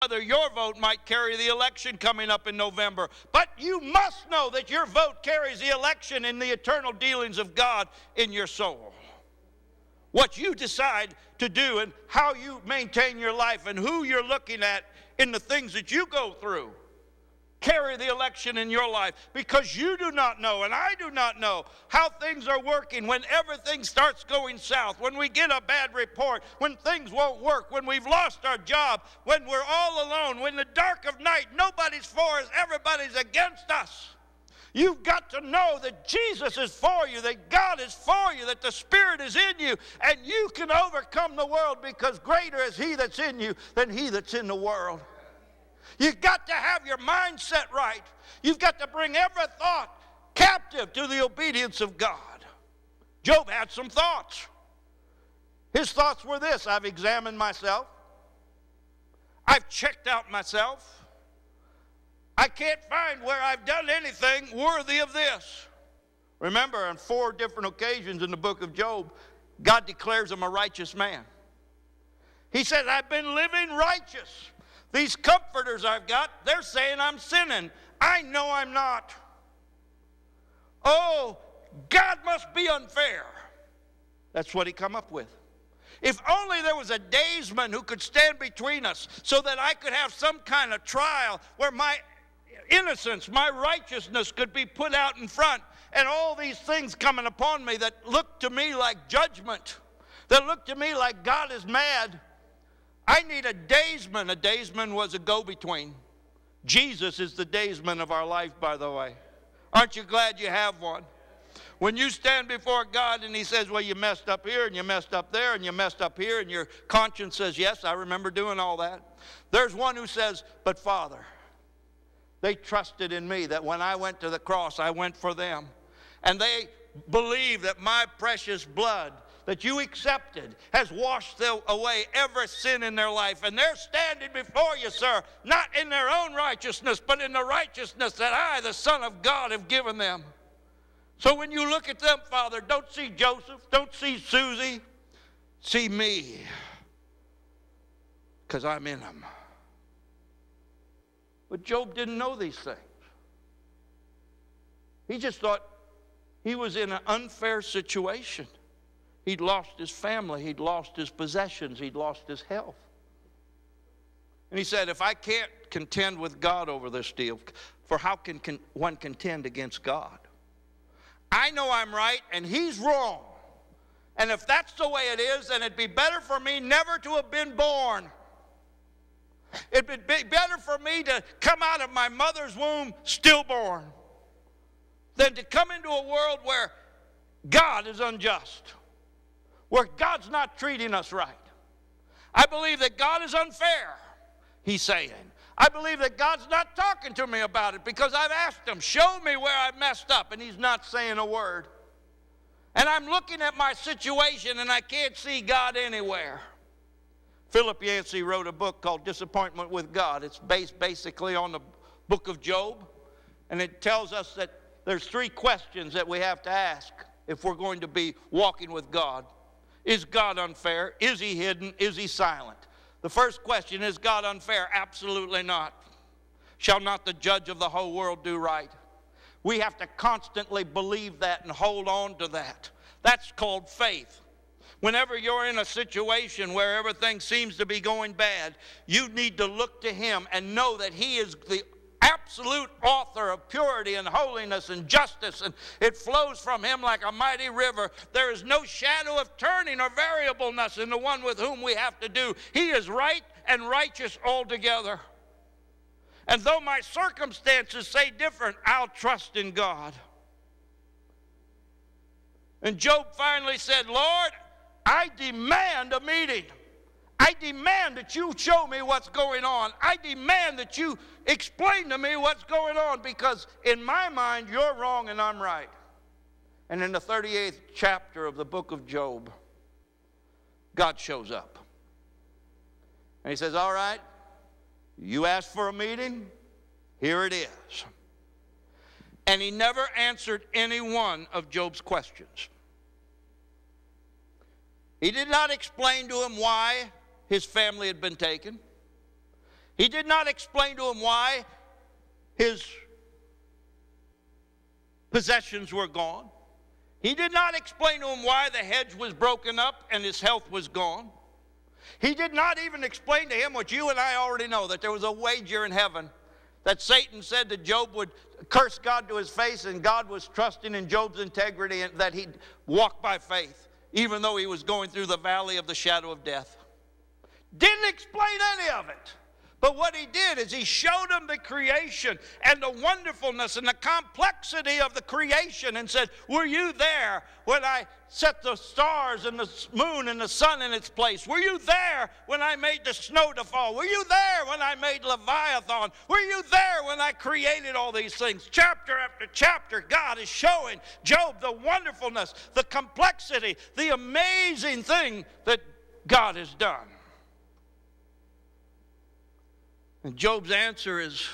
whether your vote might carry the election coming up in November. But you must know that your vote carries the election in the eternal dealings of God in your soul. What you decide to do and how you maintain your life and who you're looking at in the things that you go through carry the election in your life, because you do not know and I do not know how things are working when everything starts going south, when we get a bad report, when things won't work, when we've lost our job, when we're all alone, when the dark of night, nobody's for us, everybody's against us. You've got to know that Jesus is for you, that God is for you, that the Spirit is in you, and you can overcome the world, because greater is He that's in you than he that's in the world. You've got to have your mindset right. You've got to bring every thought captive to the obedience of God. Job had some thoughts. His thoughts were this: I've examined myself. I've checked out myself. I can't find where I've done anything worthy of this. Remember, on 4 different occasions in the book of Job, God declares him a righteous man. He says, I've been living righteous. These comforters I've got, they're saying I'm sinning. I know I'm not. Oh, God must be unfair. That's what he come up with. If only there was a daysman who could stand between us so that I could have some kind of trial where my innocence, my righteousness could be put out in front, and all these things coming upon me that look to me like judgment, that look to me like God is mad. I need a daysman. A daysman was a go-between. Jesus is the daysman of our life, by the way. Aren't you glad you have one? When you stand before God and he says, well, you messed up here and you messed up there and you messed up here, and your conscience says, yes, I remember doing all that. There's one who says, but Father, they trusted in me, that when I went to the cross, I went for them. And they believe that my precious blood that you accepted has washed away every sin in their life. And they're standing before you, sir, not in their own righteousness, but in the righteousness that I, the Son of God, have given them. So when you look at them, Father, don't see Joseph, don't see Susie, see me, because I'm in them. But Job didn't know these things. He just thought he was in an unfair situation. He'd lost his family. He'd lost his possessions. He'd lost his health. And he said, if I can't contend with God over this deal, for how can one contend against God? I know I'm right and he's wrong. And if that's the way it is, then it'd be better for me never to have been born. It'd be better for me to come out of my mother's womb stillborn than to come into a world where God is unjust, where God's not treating us right. I believe that God is unfair, he's saying. I believe that God's not talking to me about it because I've asked him, show me where I've messed up, and he's not saying a word. And I'm looking at my situation and I can't see God anywhere. Philip Yancey wrote a book called Disappointment with God. It's based basically on the book of Job, and it tells us that there's 3 questions that we have to ask if we're going to be walking with God. Is God unfair? Is he hidden? Is he silent? The first question, is God unfair? Absolutely not. Shall not the judge of the whole world do right? We have to constantly believe that and hold on to that. That's called faith. Whenever you're in a situation where everything seems to be going bad, you need to look to him and know that he is the absolute author of purity and holiness and justice, and it flows from him like a mighty river. There is no shadow of turning or variableness in the one with whom we have to do. He is right and righteous altogether. And though my circumstances say different, I'll trust in God. And Job finally said, Lord, I demand a meeting. I demand that you show me what's going on. I demand that you explain to me what's going on, because in my mind, you're wrong and I'm right. And in the 38th chapter of the book of Job, God shows up. And he says, all right, you asked for a meeting, here it is. And he never answered any one of Job's questions. He did not explain to him why his family had been taken. He did not explain to him why his possessions were gone. He did not explain to him why the hedge was broken up and his health was gone. He did not even explain to him what you and I already know, that there was a wager in heaven, that Satan said that Job would curse God to his face, and God was trusting in Job's integrity and that he'd walk by faith, even though he was going through the valley of the shadow of death. Didn't explain any of it. But what he did is he showed him the creation and the wonderfulness and the complexity of the creation and said, were you there when I set the stars and the moon and the sun in its place? Were you there when I made the snow to fall? Were you there when I made Leviathan? Were you there when I created all these things? Chapter after chapter, God is showing Job the wonderfulness, the complexity, the amazing thing that God has done. And Job's answer has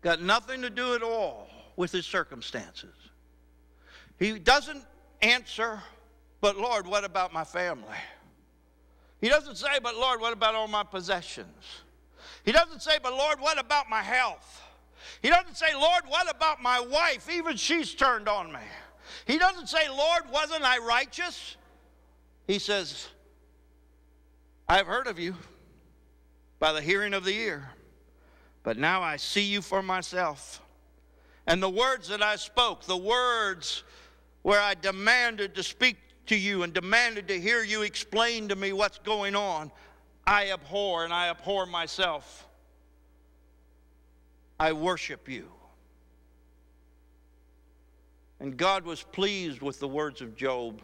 got nothing to do at all with his circumstances. He doesn't answer, but Lord, what about my family? He doesn't say, but Lord, what about all my possessions? He doesn't say, but Lord, what about my health? He doesn't say, Lord, what about my wife? Even she's turned on me. He doesn't say, Lord, wasn't I righteous? He says, I've heard of you by the hearing of the ear, but now I see you for myself. And the words that I spoke, the words where I demanded to speak to you and demanded to hear you explain to me what's going on, I abhor, and I abhor myself. I worship you. And God was pleased with the words of Job.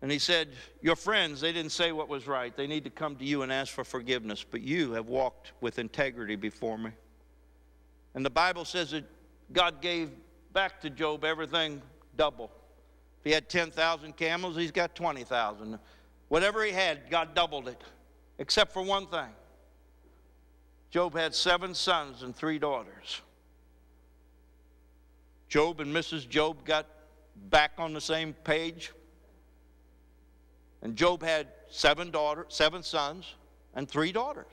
And he said, your friends, they didn't say what was right. They need to come to you and ask for forgiveness. But you have walked with integrity before me. And the Bible says that God gave back to Job everything double. If he had 10,000 camels, he's got 20,000. Whatever he had, God doubled it. Except for one thing. Job had 7 sons and 3 daughters. Job and Mrs. Job got back on the same page. And Job had 7 sons and 3 daughters.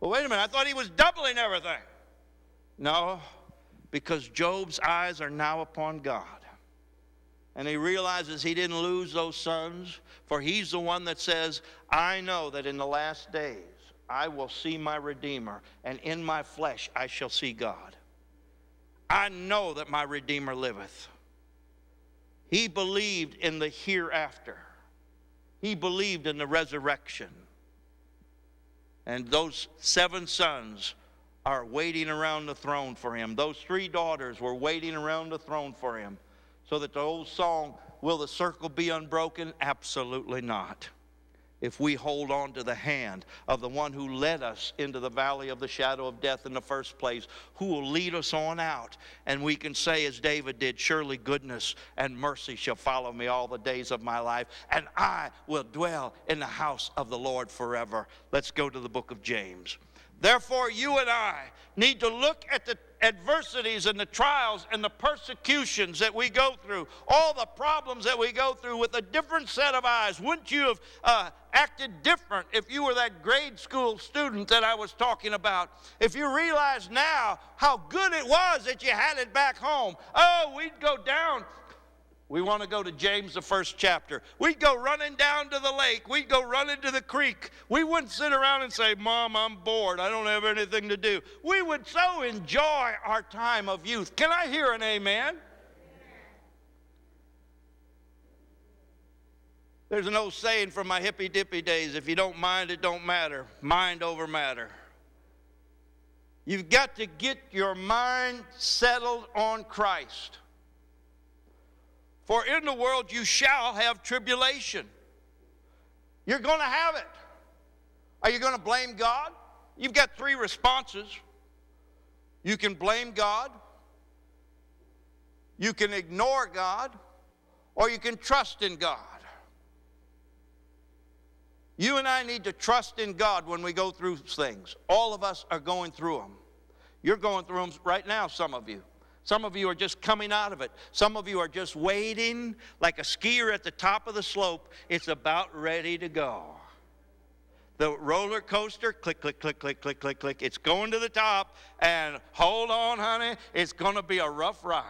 Well, wait a minute, I thought he was doubling everything. No, because Job's eyes are now upon God. And he realizes he didn't lose those sons, for he's the one that says, I know that in the last days I will see my Redeemer, and in my flesh I shall see God. I know that my Redeemer liveth. He believed in the hereafter. He believed in the resurrection. And those 7 sons are waiting around the throne for him. Those 3 daughters were waiting around the throne for him. So that the old song, will the circle be unbroken? Absolutely not. If we hold on to the hand of the one who led us into the valley of the shadow of death in the first place, who will lead us on out. And we can say as David did, surely goodness and mercy shall follow me all the days of my life, and I will dwell in the house of the Lord forever. Let's go to the book of James. Therefore, you and I need to look at the adversities and the trials and the persecutions that we go through, all the problems that we go through with a different set of eyes. Wouldn't you have acted different if you were that grade school student that I was talking about? If you realize now how good it was that you had it back home. Oh, we'd go down. We want to go to James, the 1st chapter. We'd go running down to the lake. We'd go running to the creek. We wouldn't sit around and say, Mom, I'm bored. I don't have anything to do. We would so enjoy our time of youth. Can I hear an amen? There's an old saying from my hippy-dippy days, if you don't mind, it don't matter. Mind over matter. You've got to get your mind settled on Christ. For in the world you shall have tribulation. You're going to have it. Are you going to blame God? You've got 3 responses. You can blame God, you can ignore God, or you can trust in God. You and I need to trust in God when we go through things. All of us are going through them. You're going through them right now, some of you. Some of you are just coming out of it. Some of you are just waiting like a skier at the top of the slope. It's about ready to go. The roller coaster, click, click, click, click, click, click, click. It's going to the top, and hold on, honey, it's going to be a rough ride.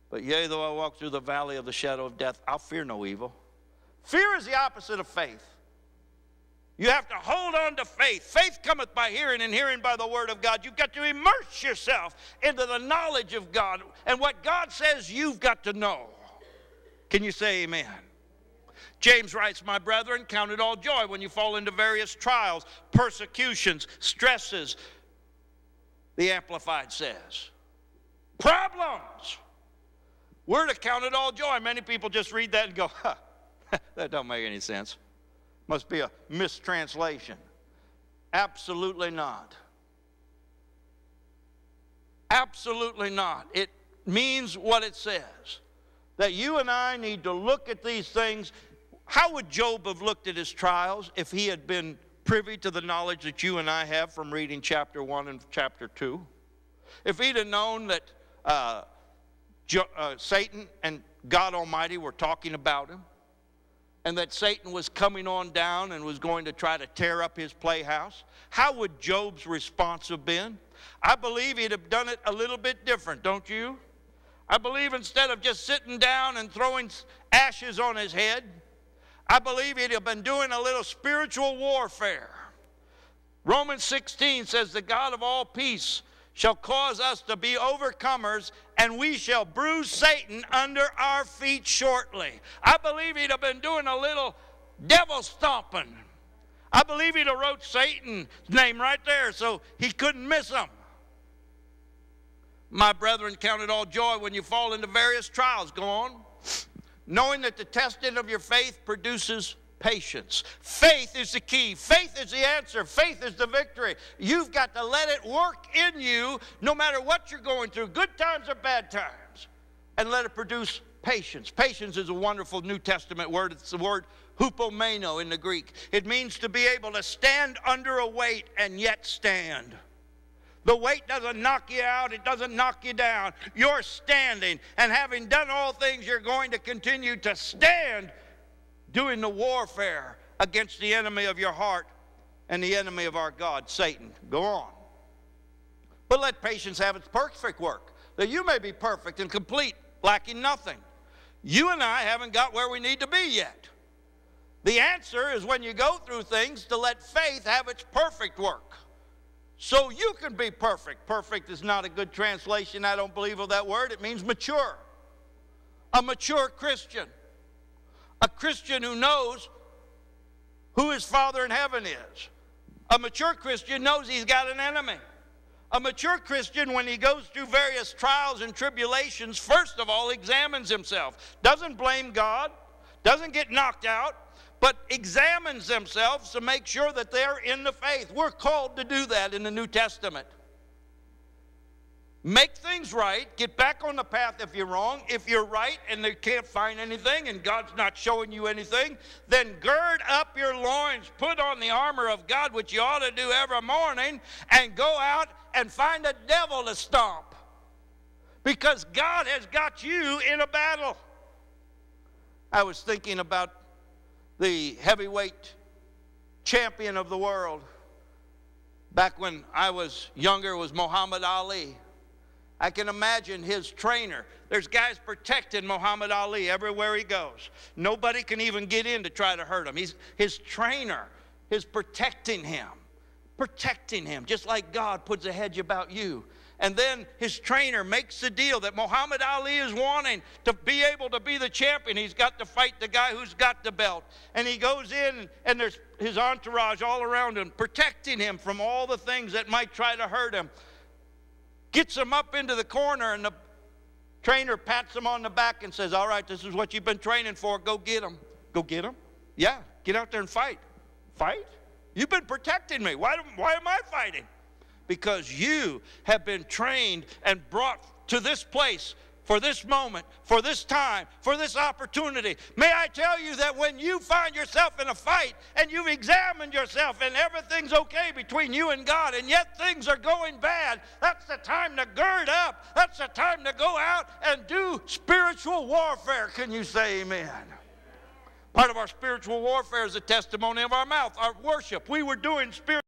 But yea, though I walk through the valley of the shadow of death, I'll fear no evil. Fear is the opposite of faith. You have to hold on to faith. Faith cometh by hearing, and hearing by the word of God. You've got to immerse yourself into the knowledge of God. And what God says, you've got to know. Can you say amen? James writes, my brethren, count it all joy when you fall into various trials, persecutions, stresses. The Amplified says, problems. We're to count it all joy. Many people just read that and go, that don't make any sense. Must be a mistranslation. Absolutely not. Absolutely not. It means what it says. That you and I need to look at these things. How would Job have looked at his trials if he had been privy to the knowledge that you and I have from reading chapter 1 and chapter 2? If he'd have known that Satan and God Almighty were talking about him, and that Satan was coming on down and was going to try to tear up his playhouse, how would Job's response have been? I believe he'd have done it a little bit different, don't you? I believe instead of just sitting down and throwing ashes on his head, I believe he'd have been doing a little spiritual warfare. Romans 16 says, the God of all peace shall cause us to be overcomers, and we shall bruise Satan under our feet shortly. I believe he'd have been doing a little devil stomping. I believe he'd have wrote Satan's name right there so he couldn't miss him. My brethren, count it all joy when you fall into various trials. Go on. Knowing that the testing of your faith produces patience. Faith is the key. Faith is the answer. Faith is the victory. You've got to let it work in you no matter what you're going through, good times or bad times, and let it produce patience. Patience is a wonderful New Testament word. It's the word hupomeno in the Greek. It means to be able to stand under a weight and yet stand. The weight doesn't knock you out. It doesn't knock you down. You're standing, and having done all things, you're going to continue to stand doing the warfare against the enemy of your heart and the enemy of our God, Satan. Go on. But let patience have its perfect work, that you may be perfect and complete, lacking nothing. You and I haven't got where we need to be yet. The answer is when you go through things to let faith have its perfect work, so you can be perfect. Perfect is not a good translation, I don't believe, of that word. It means mature. A mature Christian. A Christian who knows who his Father in heaven is. A mature Christian knows he's got an enemy. A mature Christian, when he goes through various trials and tribulations, first of all examines himself. Doesn't blame God, doesn't get knocked out, but examines themselves to make sure that they're in the faith. We're called to do that in the New Testament. Make things right. Get back on the path if you're wrong. If you're right and they can't find anything and God's not showing you anything, then gird up your loins. Put on the armor of God, which you ought to do every morning, and go out and find a devil to stomp. Because God has got you in a battle. I was thinking about the heavyweight champion of the world. Back when I was younger, was Muhammad Ali. I can imagine his trainer. There's guys protecting Muhammad Ali everywhere he goes. Nobody can even get in to try to hurt him. His trainer is protecting him, just like God puts a hedge about you. And then his trainer makes the deal that Muhammad Ali is wanting to be able to be the champion. He's got to fight the guy who's got the belt. And he goes in, and there's his entourage all around him, protecting him from all the things that might try to hurt him. Gets him up into the corner, and the trainer pats him on the back and says, all right, this is what you've been training for. Go get him. Go get him? Yeah, get out there and fight. Fight? You've been protecting me. Why am I fighting? Because you have been trained and brought to this place for this moment, for this time, for this opportunity. May I tell you that when you find yourself in a fight and you've examined yourself and everything's okay between you and God, and yet things are going bad, that's the time to gird up. That's the time to go out and do spiritual warfare. Can you say amen? Part of our spiritual warfare is the testimony of our mouth, our worship. We were doing spiritual